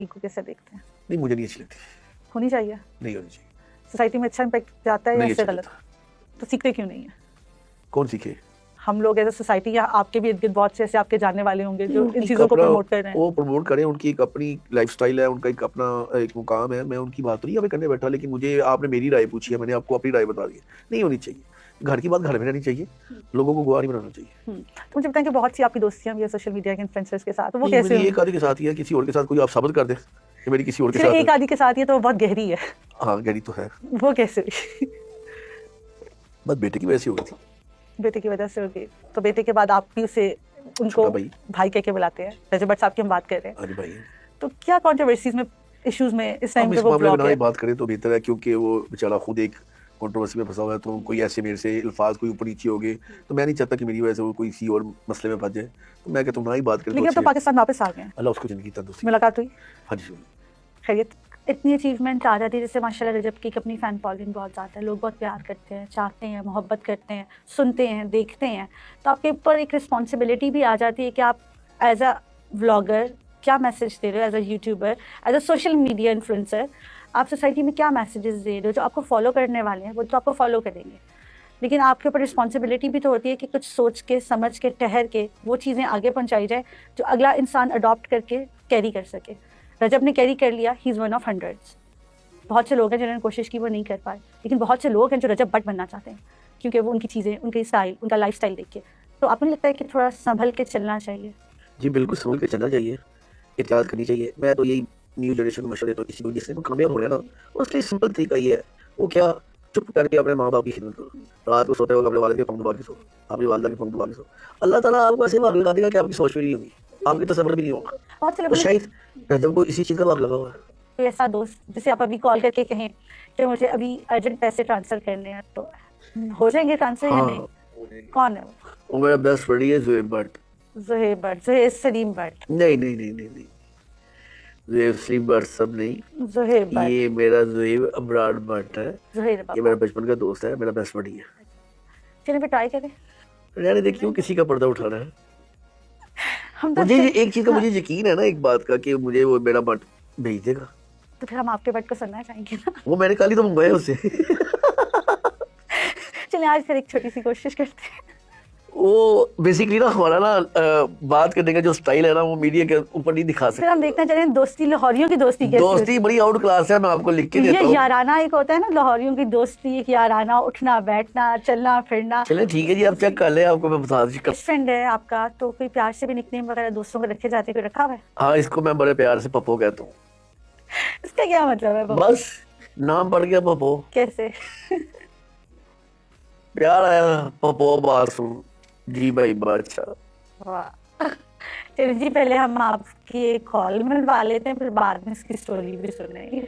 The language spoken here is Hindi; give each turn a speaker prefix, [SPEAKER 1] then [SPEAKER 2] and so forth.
[SPEAKER 1] को कैसे देखते हैं?
[SPEAKER 2] नहीं, मुझे नहीं अच्छी लगती।
[SPEAKER 1] होनी चाहिए?
[SPEAKER 2] नहीं होनी चाहिए।
[SPEAKER 1] सोसाइटी में अच्छा इम्पैक्ट जाता है या
[SPEAKER 2] नहीं
[SPEAKER 1] इससे
[SPEAKER 2] अच्छा
[SPEAKER 1] गलत?
[SPEAKER 2] लगता।
[SPEAKER 1] तो सीखते क्यों नहीं है?
[SPEAKER 2] कौन सीखे?
[SPEAKER 1] हम लोग एज अ सोसाइटी या आपके भी इर्द-गिर्द बहुत से ऐसे आपके जानने वाले होंगे जो इन चीज़ों को प्रमोट कर रहे हैं।
[SPEAKER 2] वो प्रमोट करें, उनकी एक अपनी लाइफ़स्टाइल है, उनका एक अपना एक मुकाम है। मैं उनकी बात तो नहीं यहाँ पे करने बैठा, लेकिन मुझे आपने मेरी राय पूछी है, मैंने आपको अपनी राय बता दी है। नहीं होनी चाहिए। घर की बात घर में रहनी चाहिए, लोगों को गुआह नहीं बनाना चाहिए।
[SPEAKER 1] तो मुझे बताएं कि बहुत सी आपकी दोस्तियाँ भी है सोशल मीडिया के इन्फ्लुएंसर्स के साथ, तो वो
[SPEAKER 2] नहीं,
[SPEAKER 1] कैसे
[SPEAKER 2] मेरी
[SPEAKER 1] हुई?
[SPEAKER 2] एक आदि के साथ ही है, किसी और के साथ कोई आप साबित कर दें कि मेरी किसी और के
[SPEAKER 1] सिर्फ
[SPEAKER 2] साथ
[SPEAKER 1] एक
[SPEAKER 2] है।
[SPEAKER 1] आदि के साथ ही है तो वो बहुत गहरी है।
[SPEAKER 2] हाँ, गहरी तो है।
[SPEAKER 1] वो कैसे हुई?
[SPEAKER 2] बस बेटे की वजह से हो गई थी।
[SPEAKER 1] बेटे की वजह से हो गई। तो बेटे के बाद आप भी उसे उनको
[SPEAKER 2] छोटा
[SPEAKER 1] भाई कह के बुलाते हैं। रजब भट्ट साहब की हम बात कर रहे हैं।
[SPEAKER 2] हाँ जी भाई।
[SPEAKER 1] तो क्या कंट्रोवर्सीज में इश्यूज में इस टाइम
[SPEAKER 2] हम
[SPEAKER 1] पे
[SPEAKER 2] इस
[SPEAKER 1] वो
[SPEAKER 2] मामले में
[SPEAKER 1] ब्लॉक
[SPEAKER 2] ना
[SPEAKER 1] है?
[SPEAKER 2] ही बात करें तो बेहतर है, क्योंकि वो बेचारा खुद एक कंट्रोवर्सी में फंसा हुआ है। तो कोई ऐसे मेरे से अल्फाज कोई ऊपर नीचे हो गए, तो मैं नहीं चाहता कि मेरी वजह से वो कोई किसी और मसले में फंस जाए। तो मैं कहता हूँ ना ही बात करें तो
[SPEAKER 1] लेकिन अब तो
[SPEAKER 2] अच्छी है।
[SPEAKER 1] पाकिस्तान वापस आ गए हैं।
[SPEAKER 2] अल्लाह उसको ज़िंदगी तंदुरुस्ती।
[SPEAKER 1] मुलाकात हुई?
[SPEAKER 2] हाँ जी।
[SPEAKER 1] खैरियत? इतनी अचीवमेंट आ जाती है, जैसे माशाल्लाह रजब की अपनी फ़ैन फॉलोइंग बहुत ज़्यादा है, लोग बहुत प्यार करते हैं, चाहते हैं, मोहब्बत करते हैं, सुनते हैं, देखते हैं। तो आपके ऊपर एक रिस्पॉन्सिबिलिटी भी आ जाती है कि आप एज अ व्लॉगर क्या मैसेज दे रहे हो, as a YouTuber, as a social media influencer, आप सोसाइटी में क्या मैसेजेस दे रहे हो? जो आपको फॉलो करने वाले हैं वो तो आपको फॉलो करेंगे, लेकिन आपके ऊपर रिस्पॉन्सिबिलिटी भी तो होती है कि कुछ सोच के, समझ के, ठहर के वो चीज़ें आगे पहुंचाई जाए जो अगला इंसान अडॉप्ट करके कैरी कर सके। रजब ने कैरी कर लिया, he is one of hundreds. बहुत से लोग हैं जिन्होंने कोशिश की वो नहीं कर पाए, लेकिन बहुत से लोग हैं जो रजब भट्ट बनना चाहते हैं क्योंकि वो उनकी चीज़ें, उनकी स्टाइल, उनका लाइफस्टाइल देख के। तो आपको नहीं लगता है कि थोड़ा संभल के चलना चाहिए?
[SPEAKER 2] जी बिल्कुल, संभल के चलना चाहिए, एहतियात करनी चाहिए। मैं तो यही न्यू जनरेशन को मशवरा देता हूँ, किसी को जिससे वो कामयाब हो रहा है ना, उसके लिए सिंपल तरीका ये है, वो क्या, चुप करके अपने माँ-बाप की खिदमत करो। रात को सोते वक़्त अपने वालिद के पंख दबा के सो, अपनी वालिदा के पंख दबा के सो। अल्लाह ताला आपको ऐसे भाग लगा देगा कि आपकी सोच भी नहीं होगी, आपकी तसव्वुर भी नहीं होगा।
[SPEAKER 1] बहुत से
[SPEAKER 2] तो
[SPEAKER 1] लोग
[SPEAKER 2] शायद रजब को इसी चीज़ का भाग लगा हुआ है।
[SPEAKER 1] कोई ऐसा दोस्त जिसे आप अभी कॉल करके कहें कि मुझे अभी अर्जेंट पैसे ट्रांसफ़र करने हैं, तो हो जाएंगे ट्रांसफ़र या नहीं? कौन है वो?
[SPEAKER 2] वो मेरा बेस्ट फ्रेंड है ज़ुहैब भट्ट।
[SPEAKER 1] ज़ुहैब भट्ट, ज़ुहैब सलीम भट्ट।
[SPEAKER 2] नहीं। ज़ुहैब सलीम भट्ट सब नहीं,
[SPEAKER 1] ज़ुहैब भट्ट।
[SPEAKER 2] ये मेरा ज़ुहैब अबरार भट्ट है।
[SPEAKER 1] ज़ुहैब
[SPEAKER 2] ये
[SPEAKER 1] बाबा।
[SPEAKER 2] मेरा बचपन का दोस्त है, मेरा बेस्ट फ्रेंड ही है।
[SPEAKER 1] चलिए फिर ट्राई करें।
[SPEAKER 2] रहने दे, क्यों किसी का पर्दा उठाना है।
[SPEAKER 1] हम तो
[SPEAKER 2] मुझे
[SPEAKER 1] अच्छे,
[SPEAKER 2] एक चीज़ का मुझे यकीन है ना, एक बात का, कि मुझे वो मेरा भट्ट भेज देगा।
[SPEAKER 1] तो फिर हम आपके भट्ट को सुनना चाहेंगे ना।
[SPEAKER 2] वो मैंने कल ही तो मंगवाया उससे।
[SPEAKER 1] चलिए आज फिर एक छोटी सी कोशिश करते हैं।
[SPEAKER 2] वो बेसिकली ना हमारा ना बात करने का जो स्टाइल है ना, वो मीडिया के ऊपर नहीं दिखा
[SPEAKER 1] फिर
[SPEAKER 2] सकते।
[SPEAKER 1] हम देखना चाहेंगे दोस्ती, लाहौरियों की दोस्ती कैसी होती
[SPEAKER 2] दोस्ती बड़ी आउट क्लास है, मैं आपको लिख के
[SPEAKER 1] है?
[SPEAKER 2] देता
[SPEAKER 1] ये
[SPEAKER 2] हूँ।
[SPEAKER 1] याराना एक होता है ना, लाहौरियों की दोस्ती, एक याराना, उठना बैठना, चलना फिरना।
[SPEAKER 2] चले ठीक है जी, आप चेक कर ले, आपको मैं बता दी।
[SPEAKER 1] बेस्ट फ्रेंड है आपका, तो कोई प्यार से भी निकनेम वगैरह दोस्तों को रखे जाते हैं, कोई रखा हुआ है?
[SPEAKER 2] हाँ, इसको मैं बड़े प्यार से पप्पो कहता हूँ।
[SPEAKER 1] इसका क्या मतलब है?
[SPEAKER 2] बस नाम पड़ गया पप्पो,
[SPEAKER 1] कैसे?
[SPEAKER 2] प्यार आया पप्पो बासू जी भाई बादशाह।
[SPEAKER 1] वाह। चलिए जी, पहले हम आपकी एक कॉल मिलवा लेते हैं, फिर बाद में इसकी स्टोरी भी सुनेंगे।